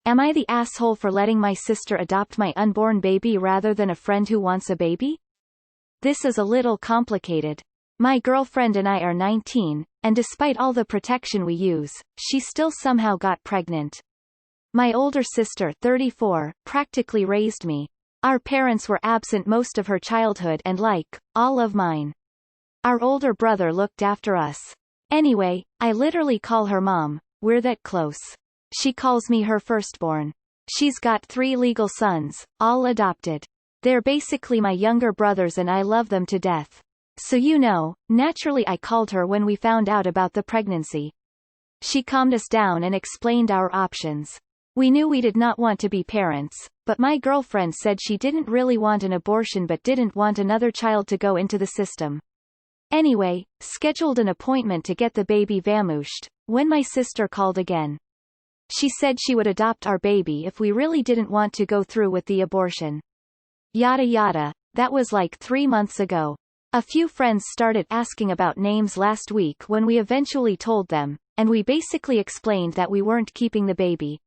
Am I the asshole for letting my sister adopt my unborn baby rather than a friend who wants a baby? This is a little complicated. My girlfriend and I are 19, and despite all the protection we use, she still somehow got pregnant. My older sister, 34, practically raised me. Our parents were absent most of her childhood and like, all of mine. Our older brother looked after us. Anyway, I literally call her mom, we're that close. She calls me her firstborn. She's got 3 legal sons, all adopted. They're basically my younger brothers and I love them to death. So naturally I called her when we found out about the pregnancy. She calmed us down and explained our options. We knew we did not want to be parents, but my girlfriend said she didn't really want an abortion but didn't want another child to go into the system. Anyway, scheduled an appointment to get the baby vamooshed, when my sister called again. She said she would adopt our baby if we really didn't want to go through with the abortion. Yada yada, that was like 3 months ago. A few friends started asking about names last week when we eventually told them, and we basically explained that we weren't keeping the baby.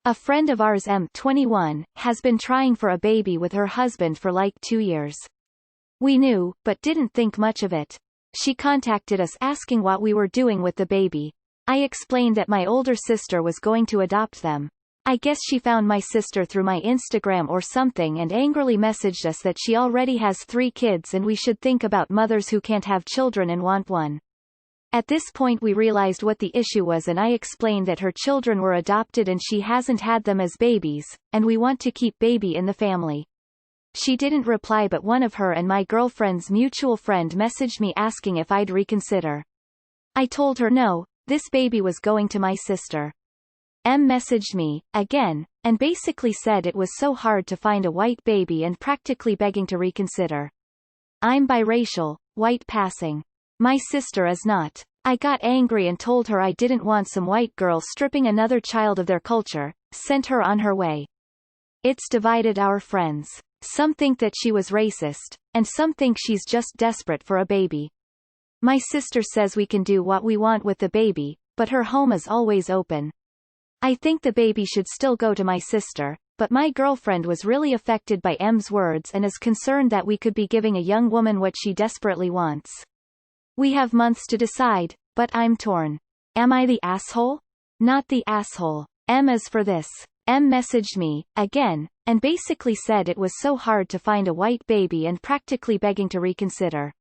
A friend of ours, 21, has been trying for a baby with her husband for like 2 years. We knew, but didn't think much of it. She contacted us asking what we were doing with the baby. I explained that my older sister was going to adopt them. I guess she found my sister through my Instagram or something and angrily messaged us that she already has 3 kids and we should think about mothers who can't have children and want one. At this point we realized what the issue was and I explained that her children were adopted and she hasn't had them as babies, and we want to keep baby in the family. She didn't reply but one of her and my girlfriend's mutual friend messaged me asking if I'd reconsider. I told her no, this baby was going to my sister. Messaged me, again, and basically said it was so hard to find a white baby and practically begging to reconsider. I'm biracial, white passing. My sister is not. I got angry and told her I didn't want some white girl stripping another child of their culture, sent her on her way. It's divided our friends. Some think that she was racist, and some think she's just desperate for a baby. My sister says we can do what we want with the baby, but her home is always open. I think the baby should still go to my sister, but my girlfriend was really affected by M's words and is concerned that we could be giving a young woman what she desperately wants. We have months to decide, but I'm torn. Am I the asshole? Not the asshole. M is for this. M messaged me, again, and basically said it was so hard to find a white baby and practically begging to reconsider.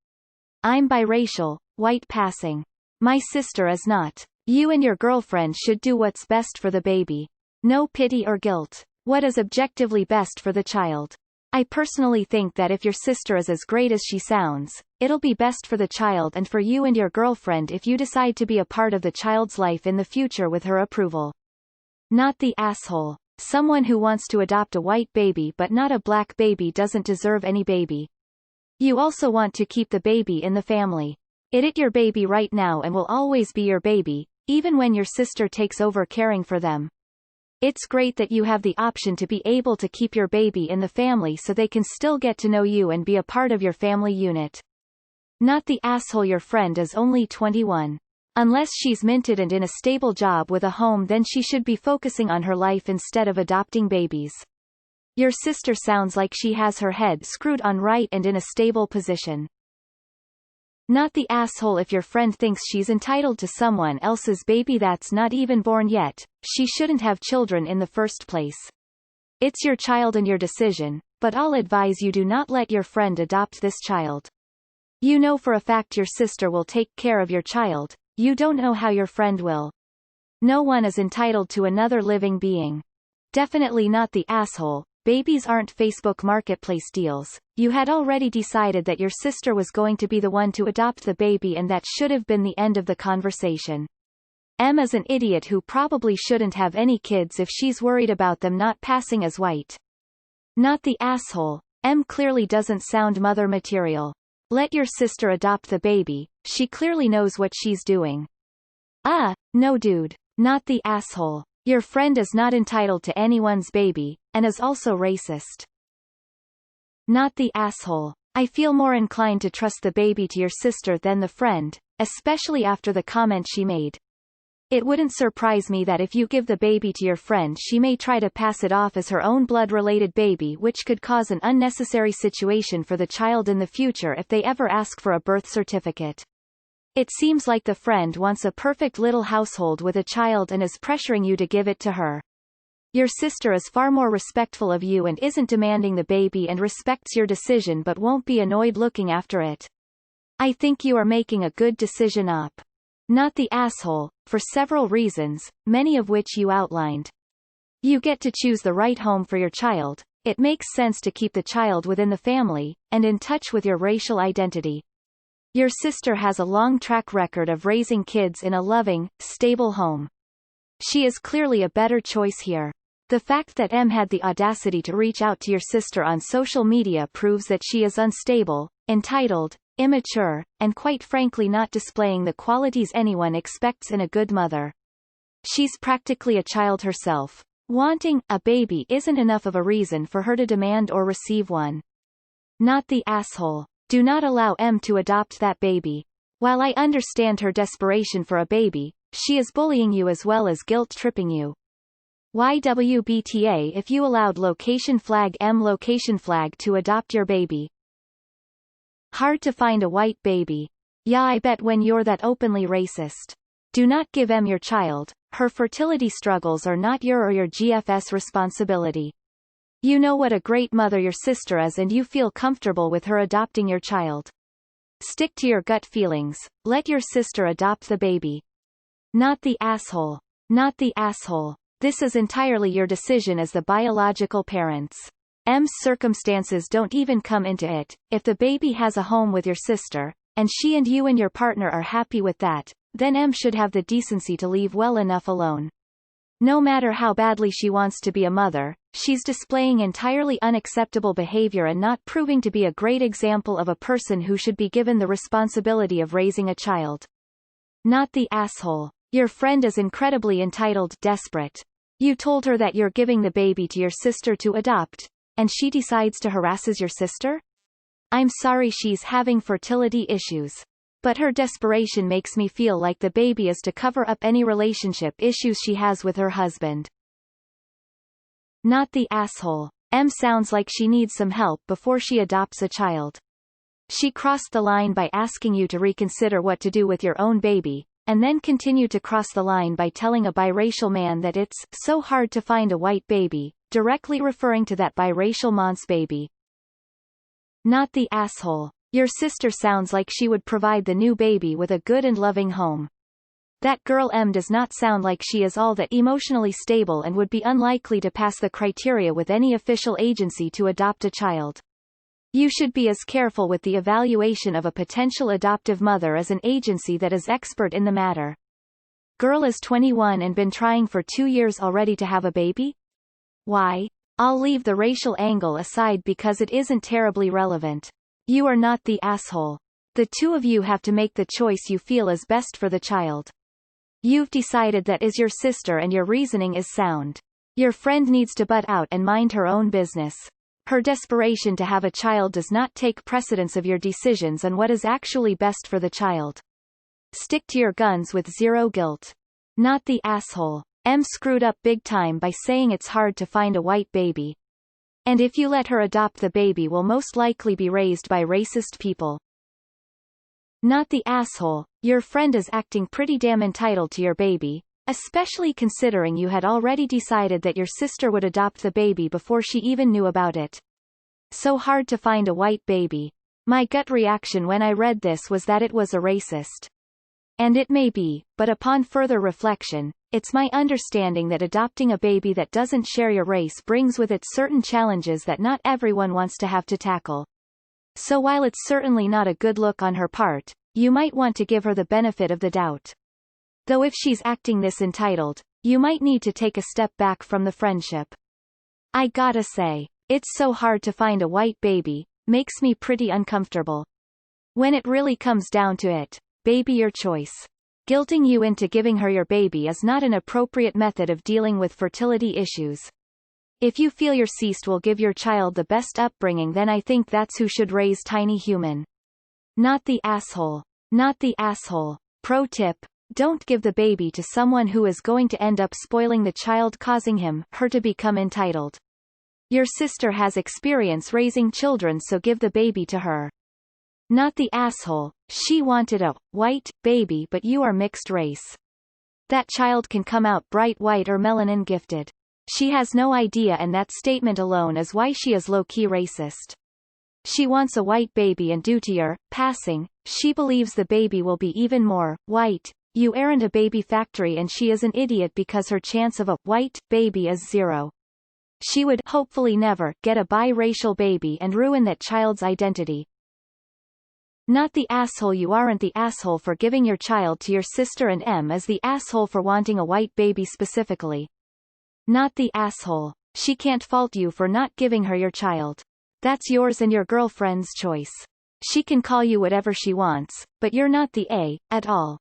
I'm biracial, white passing. My sister is not. You and your girlfriend should do what's best for the baby. No pity or guilt. What is objectively best for the child? I personally think that if your sister is as great as she sounds, it'll be best for the child and for you and your girlfriend if you decide to be a part of the child's life in the future with her approval. Not the asshole. Someone who wants to adopt a white baby but not a black baby doesn't deserve any baby. You also want to keep the baby in the family. It your baby right now and will always be your baby, even when your sister takes over caring for them. It's great that you have the option to be able to keep your baby in the family so they can still get to know you and be a part of your family unit. Not the asshole your friend is only 21. Unless she's minted and in a stable job with a home, then she should be focusing on her life instead of adopting babies. Your sister sounds like she has her head screwed on right and in a stable position. Not the asshole if your friend thinks she's entitled to someone else's baby that's not even born yet. She shouldn't have children in the first place. It's your child and your decision, but I'll advise you do not let your friend adopt this child. You know for a fact your sister will take care of your child. You don't know how your friend will. No one is entitled to another living being. Definitely not the asshole. Babies aren't Facebook Marketplace deals. You had already decided that your sister was going to be the one to adopt the baby and that should have been the end of the conversation. M is an idiot who probably shouldn't have any kids if she's worried about them not passing as white. Not the asshole. M clearly doesn't sound mother material. Let your sister adopt the baby, she clearly knows what she's doing. No dude. Not the asshole. Your friend is not entitled to anyone's baby, and is also racist. Not the asshole. I feel more inclined to trust the baby to your sister than the friend, especially after the comment she made. It wouldn't surprise me that if you give the baby to your friend she may try to pass it off as her own blood-related baby, which could cause an unnecessary situation for the child in the future if they ever ask for a birth certificate. It seems like the friend wants a perfect little household with a child and is pressuring you to give it to her. Your sister is far more respectful of you and isn't demanding the baby and respects your decision but won't be annoyed looking after it. I think you are making a good decision up. Not the asshole, for several reasons, many of which you outlined. You get to choose the right home for your child, it makes sense to keep the child within the family, and in touch with your racial identity. Your sister has a long track record of raising kids in a loving, stable home. She is clearly a better choice here. The fact that M had the audacity to reach out to your sister on social media proves that she is unstable, entitled, immature, and quite frankly not displaying the qualities anyone expects in a good mother. She's practically a child herself. Wanting a baby isn't enough of a reason for her to demand or receive one. Not the asshole. Do not allow M to adopt that baby. While I understand her desperation for a baby, she is bullying you as well as guilt-tripping you. YWBTA if you allowed M to adopt your baby. Hard to find a white baby. Yeah, I bet when you're that openly racist. Do not give M your child, her fertility struggles are not your or your GFS responsibility. You know what a great mother your sister is and you feel comfortable with her adopting your child. Stick to your gut feelings, let your sister adopt the baby. Not the asshole. Not the asshole. This is entirely your decision as the biological parents. M's circumstances don't even come into it. If the baby has a home with your sister, and she and you and your partner are happy with that, then M should have the decency to leave well enough alone. No matter how badly she wants to be a mother, she's displaying entirely unacceptable behavior and not proving to be a great example of a person who should be given the responsibility of raising a child. Not the asshole. Your friend is incredibly entitled, desperate. You told her that you're giving the baby to your sister to adopt, and she decides to harasses your sister? I'm sorry she's having fertility issues. But her desperation makes me feel like the baby is to cover up any relationship issues she has with her husband. Not the asshole. M sounds like she needs some help before she adopts a child. She crossed the line by asking you to reconsider what to do with your own baby, and then continued to cross the line by telling a biracial man that it's so hard to find a white baby, directly referring to that biracial man's baby. Not the asshole. Your sister sounds like she would provide the new baby with a good and loving home. That girl M does not sound like she is all that emotionally stable and would be unlikely to pass the criteria with any official agency to adopt a child. You should be as careful with the evaluation of a potential adoptive mother as an agency that is expert in the matter. Girl is 21 and been trying for 2 years already to have a baby? Why? I'll leave the racial angle aside because it isn't terribly relevant. You are not the asshole. The two of you have to make the choice you feel is best for the child. You've decided that is your sister and your reasoning is sound. Your friend needs to butt out and mind her own business. Her desperation to have a child does not take precedence of your decisions on what is actually best for the child. Stick to your guns with zero guilt. Not the asshole. M screwed up big time by saying it's hard to find a white baby. And if you let her adopt the baby will most likely be raised by racist people. Not the asshole. Your friend is acting pretty damn entitled to your baby, especially considering you had already decided that your sister would adopt the baby before she even knew about it. So hard to find a white baby. My gut reaction when I read this was that it was a racist. And it may be, but upon further reflection, it's my understanding that adopting a baby that doesn't share your race brings with it certain challenges that not everyone wants to have to tackle. So while it's certainly not a good look on her part, you might want to give her the benefit of the doubt. Though if she's acting this entitled, you might need to take a step back from the friendship. I gotta say, it's so hard to find a white baby, makes me pretty uncomfortable. When it really comes down to it, baby your choice. Guilting you into giving her your baby is not an appropriate method of dealing with fertility issues. If you feel your ceased will give your child the best upbringing, then I think that's who should raise tiny human. Not the asshole. Not the asshole. Pro tip. Don't give the baby to someone who is going to end up spoiling the child, causing him/her to become entitled. Your sister has experience raising children, so give the baby to her. Not the asshole. She wanted a white baby but you are mixed race. That child can come out bright white or melanin gifted. She has no idea, and that statement alone is why she is low-key racist. She wants a white baby, and due to your passing, she believes the baby will be even more white. You aren't a baby factory, and she is an idiot because her chance of a white baby is 0. She would hopefully never get a biracial baby and ruin that child's identity. Not the asshole. You aren't the asshole for giving your child to your sister, and M is the asshole for wanting a white baby specifically. Not the asshole. She can't fault you for not giving her your child. That's yours and your girlfriend's choice. She can call you whatever she wants, but you're not the A at all.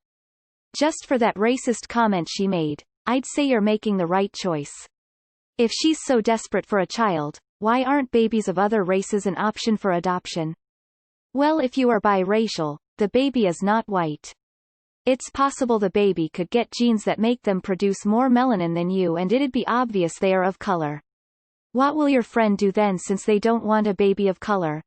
Just for that racist comment she made, I'd say you're making the right choice. If she's so desperate for a child, why aren't babies of other races an option for adoption? Well, if you are biracial, the baby is not white. It's possible the baby could get genes that make them produce more melanin than you, and it'd be obvious they are of color. What will your friend do then, since they don't want a baby of color?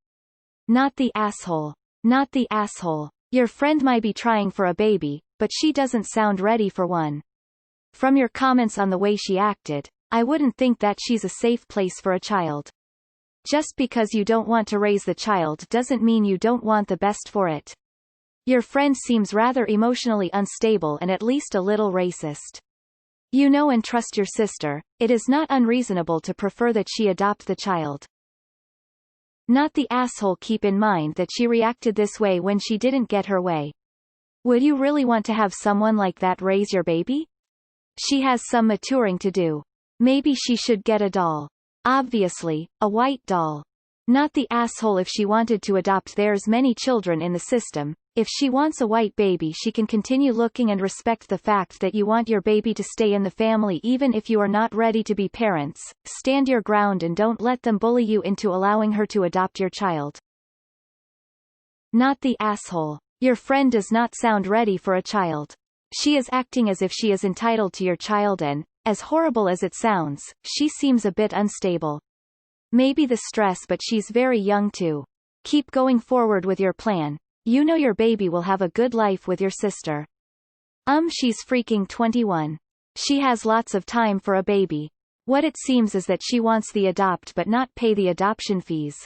Not the asshole. Not the asshole. Your friend might be trying for a baby, but she doesn't sound ready for one. From your comments on the way she acted, I wouldn't think that she's a safe place for a child. Just because you don't want to raise the child doesn't mean you don't want the best for it. Your friend seems rather emotionally unstable and at least a little racist. You know and trust your sister. It is not unreasonable to prefer that she adopt the child. Not the asshole. Keep in mind that she reacted this way when she didn't get her way. Would you really want to have someone like that raise your baby? She has some maturing to do. Maybe she should get a doll. Obviously, a white doll. Not the asshole. If she wanted to adopt, there's many children in the system. If she wants a white baby, she can continue looking, and respect the fact that you want your baby to stay in the family even if you are not ready to be parents. Stand your ground and don't let them bully you into allowing her to adopt your child. Not the asshole. Your friend does not sound ready for a child. She is acting as if she is entitled to your child, and, as horrible as it sounds, she seems a bit unstable. Maybe the stress, but she's very young too. Keep going forward with your plan. You know your baby will have a good life with your sister. She's freaking 21. She has lots of time for a baby. What it seems is that she wants the adopt but not pay the adoption fees.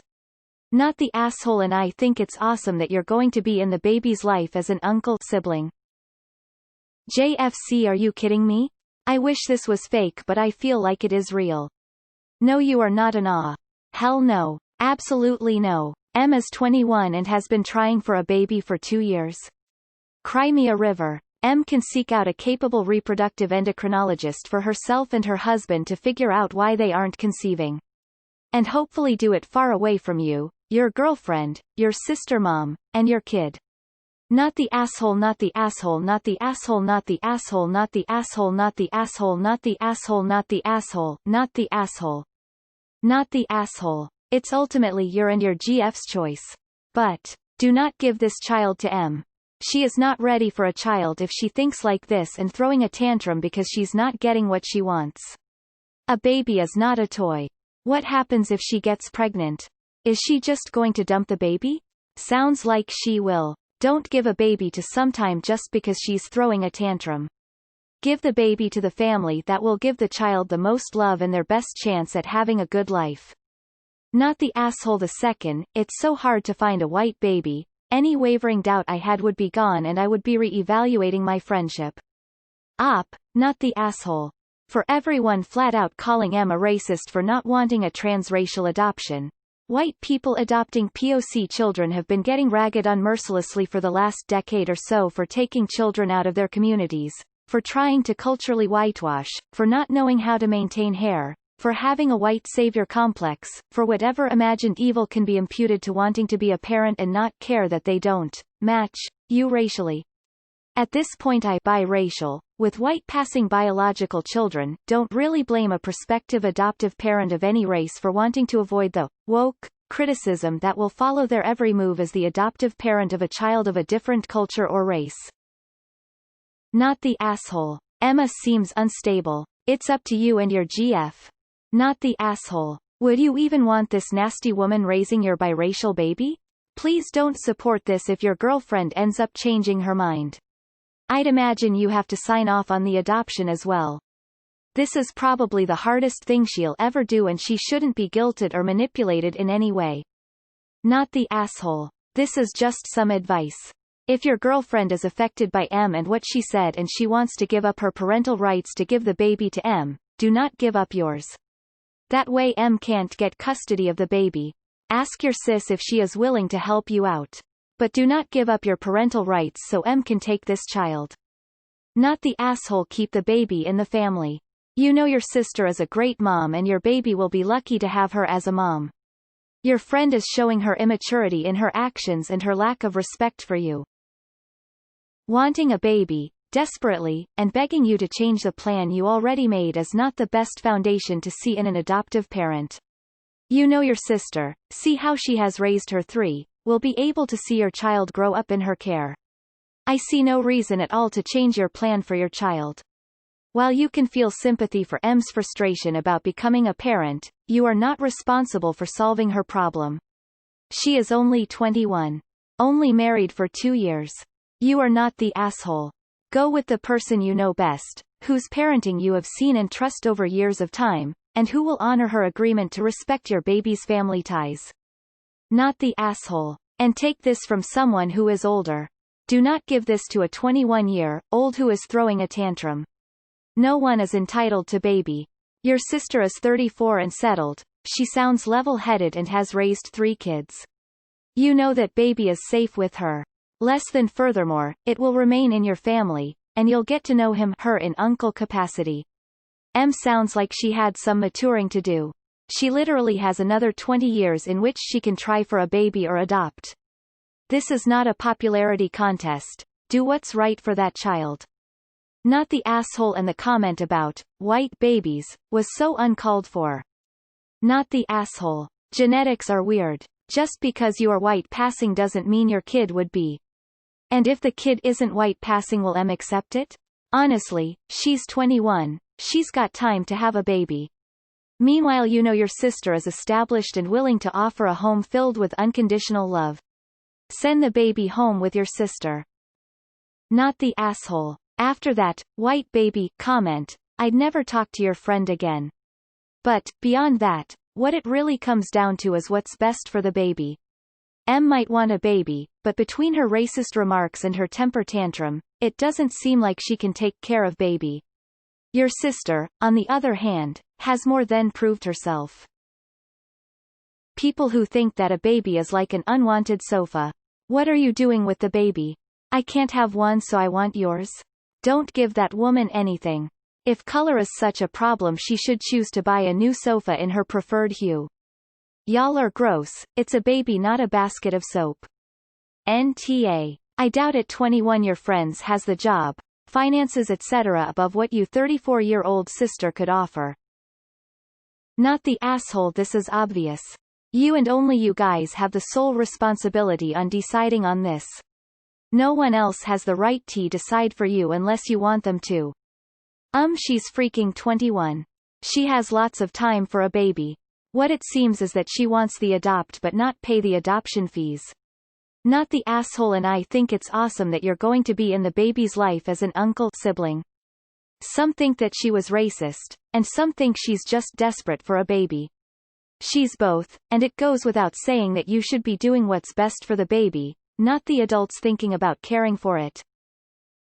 Not the asshole. And I think it's awesome that you're going to be in the baby's life as an uncle/sibling. JFC, are you kidding me? I wish this was fake, but I feel like it is real. No, you are not an ah. Hell no. Absolutely no. M is 21 and has been trying for a baby for 2 years. Cry me a river. M can seek out a capable reproductive endocrinologist for herself and her husband to figure out why they aren't conceiving. And hopefully do it far away from you, your girlfriend, your sister mom, and your kid. Not the asshole. Not the asshole. Not the asshole. Not the asshole. Not the asshole. Not the asshole. Not the asshole. Not the asshole. Not the asshole. Not the asshole. It's ultimately your and your GF's choice. But do not give this child to M. She is not ready for a child if she thinks like this and throwing a tantrum because she's not getting what she wants. A baby is not a toy. What happens if she gets pregnant? Is she just going to dump the baby? Sounds like she will. Don't give a baby to sometime just because she's throwing a tantrum. Give the baby to the family that will give the child the most love and their best chance at having a good life. Not the asshole. The second it's so hard to find a white baby, any wavering doubt I had would be gone and I would be re-evaluating my friendship. Not the asshole. For everyone flat out calling M a racist for not wanting a transracial adoption, white people adopting POC children have been getting ragged unmercilessly for the last decade or so for taking children out of their communities, for trying to culturally whitewash, for not knowing how to maintain hair, for having a white savior complex, for whatever imagined evil can be imputed to wanting to be a parent and not care that they don't match you racially. At this point I, biracial, with white passing biological children, don't really blame a prospective adoptive parent of any race for wanting to avoid the woke criticism that will follow their every move as the adoptive parent of a child of a different culture or race. Not the asshole. Emma seems unstable. It's up to you and your GF. Not the asshole. Would you even want this nasty woman raising your biracial baby? Please don't support this if your girlfriend ends up changing her mind. I'd imagine you have to sign off on the adoption as well. This is probably the hardest thing she'll ever do and she shouldn't be guilted or manipulated in any way. Not the asshole. This is just some advice. If your girlfriend is affected by M and what she said and she wants to give up her parental rights to give the baby to M, do not give up yours. That way M can't get custody of the baby. Ask your sis if she is willing to help you out. But do not give up your parental rights so M can take this child. Not the asshole. Keep the baby in the family. You know your sister is a great mom and your baby will be lucky to have her as a mom. Your friend is showing her immaturity in her actions and her lack of respect for you. Wanting a baby, desperately, and begging you to change the plan you already made is not the best foundation to see in an adoptive parent. You know your sister, see how she has raised her three, will be able to see your child grow up in her care. I see no reason at all to change your plan for your child. While you can feel sympathy for M's frustration about becoming a parent, you are not responsible for solving her problem. She is only 21. Only married for 2 years. You are not the asshole. Go with the person you know best, whose parenting you have seen and trust over years of time, and who will honor her agreement to respect your baby's family ties. Not the asshole. And take this from someone who is older. Do not give this to a 21-year-old who is throwing a tantrum. No one is entitled to baby. Your sister is 34 and settled, she sounds level-headed and has raised 3 kids. You know that baby is safe with her. Furthermore, it will remain in your family, and you'll get to know him/her in uncle capacity. M sounds like she had some maturing to do. She literally has another 20 years in which she can try for a baby or adopt. This is not a popularity contest. Do what's right for that child. Not the asshole. And the comment about white babies was so uncalled for. Not the asshole. Genetics are weird. Just because you are white passing doesn't mean your kid would be. And if the kid isn't white passing, will M accept it? Honestly, she's 21, she's got time to have a baby. Meanwhile, you know your sister is established and willing to offer a home filled with unconditional love. Send the baby home with your sister. Not the asshole. After that white baby comment, I'd never talk to your friend again. But, beyond that, what it really comes down to is what's best for the baby. M might want a baby, but between her racist remarks and her temper tantrum, it doesn't seem like she can take care of baby. Your sister, on the other hand, has more than proved herself. People who think that a baby is like an unwanted sofa. What are you doing with the baby? I can't have one, so I want yours. Don't give that woman anything. If color is such a problem, she should choose to buy a new sofa in her preferred hue. Y'all are gross. It's a baby, not a basket of soap. NTA. I doubt at 21 your friends has the job, finances etc. above what you 34-year-old sister could offer. Not the asshole. This is obvious. You and only you guys have the sole responsibility on deciding on this. No one else has the right to decide for you unless you want them to. She's freaking 21. She has lots of time for a baby. What it seems is that she wants the adopt but not pay the adoption fees. Not the asshole. And I think it's awesome that you're going to be in the baby's life as an uncle/sibling. Some think that she was racist, and some think she's just desperate for a baby. She's both, and it goes without saying that you should be doing what's best for the baby, not the adults thinking about caring for it.